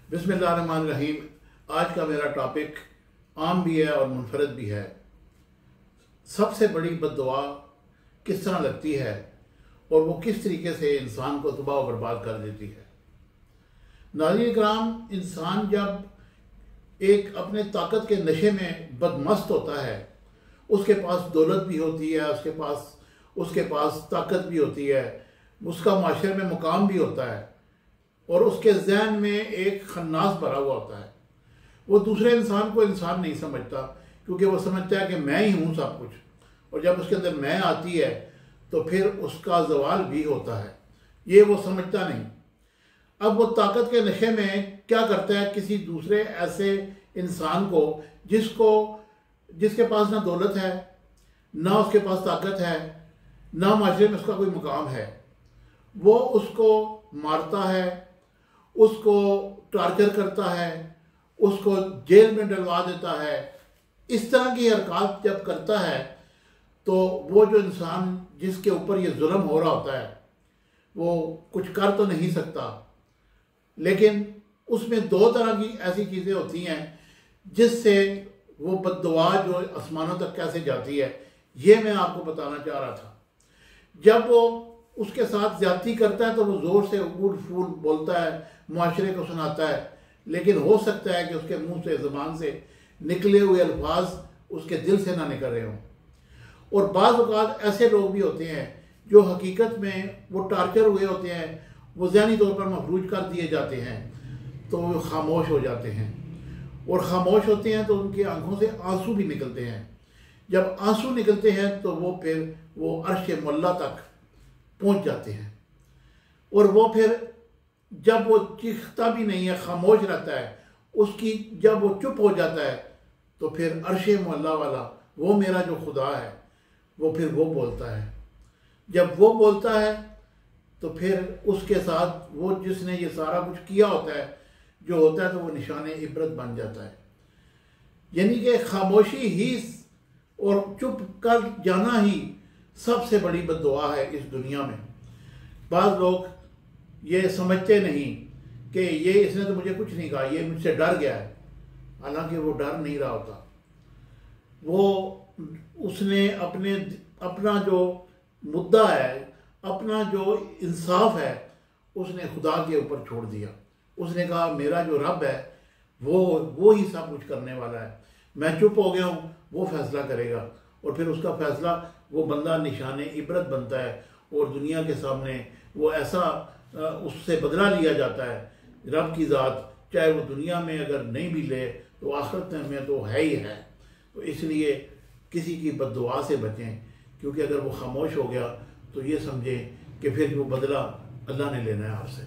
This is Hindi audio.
बिस्मिल्लाहिर्रहमानिर्रहीम। आज का मेरा टॉपिक आम भी है और मुनफरद भी है। सबसे बड़ी बद्दुआ किस तरह लगती है और वो किस तरीके से इंसान को तबाह और बर्बाद कर देती है। नाज़रीन इकराम, इंसान जब एक अपने ताकत के नशे में बदमस्त होता है, उसके पास दौलत भी होती है, उसके पास ताकत भी होती है, उसका माशरे में मुकाम भी होता है और उसके जहन में एक खन्नास भरा हुआ होता है। वो दूसरे इंसान को इंसान नहीं समझता, क्योंकि वो समझता है कि मैं ही हूँ सब कुछ, और जब उसके अंदर मैं आती है तो फिर उसका जवाल भी होता है। ये वो समझता नहीं। अब वो ताकत के नशे में क्या करता है, किसी दूसरे ऐसे इंसान को जिसके पास ना दौलत है, ना उसके पास ताकत है, ना माशरे में उसका कोई मुकाम है, वो उसको मारता है, उसको टॉर्चर करता है, उसको जेल में डलवा देता है। इस तरह की हरकत जब करता है तो वो जो इंसान जिसके ऊपर ये जुल्म हो रहा होता है वो कुछ कर तो नहीं सकता, लेकिन उसमें दो तरह की ऐसी चीज़ें होती हैं जिससे वो बद्दुआ जो आसमानों तक कैसे जाती है, ये मैं आपको बताना चाह रहा था। जब वो उसके साथ ज्यादती करता है तो वो ज़ोर से उड़ फूल बोलता है, माशरे को सुनाता है, लेकिन हो सकता है कि उसके मुंह से, ज़बान से निकले हुए अल्फाज उसके दिल से ना निकल रहे हों। और बाज़ औक़ात ऐसे लोग भी होते हैं जो हकीकत में वो टार्चर हुए होते हैं, वो ज़हनी तौर पर मफलूज कर दिए जाते हैं, तो वो खामोश हो जाते हैं। और ख़ामोश होते हैं तो उनकी आंखों से आंसू भी निकलते हैं। जब आंसू निकलते हैं तो वो अर्श मुल्ला तक पहुंच जाते हैं, और वो फिर जब वो चीखता भी नहीं है, खामोश रहता है, जब वो चुप हो जाता है तो फिर अर्श मुल्ला वाला वो मेरा जो खुदा है वो फिर वो बोलता है। जब वो बोलता है तो फिर उसके साथ वो जिसने ये सारा कुछ किया होता है जो होता है, तो वो निशान इबरत बन जाता है। यानी कि खामोशी ही और चुप कर जाना ही सबसे बड़ी बद्दुआ है इस दुनिया में। बाज़ लोग ये समझते नहीं कि ये इसने तो मुझे कुछ नहीं कहा, ये मुझसे डर गया है। हालांकि वो डर नहीं रहा होता, उसने अपना जो मुद्दा है, अपना जो इंसाफ है, उसने खुदा के ऊपर छोड़ दिया। उसने कहा मेरा जो रब है वो ही सब कुछ करने वाला है, मैं चुप हो गया हूँ, वो फैसला करेगा। और फिर उसका फैसला वो बंदा निशान इबरत बनता है और दुनिया के सामने वो ऐसा उससे बदला लिया जाता है। रब की ज़ात चाहे वो दुनिया में अगर नहीं भी ले तो आखिरत में तो है ही है। तो इसलिए किसी की बद्दुआ से बचें, क्योंकि अगर वो खामोश हो गया तो ये समझें कि फिर वो बदला अल्लाह ने लेना है आपसे।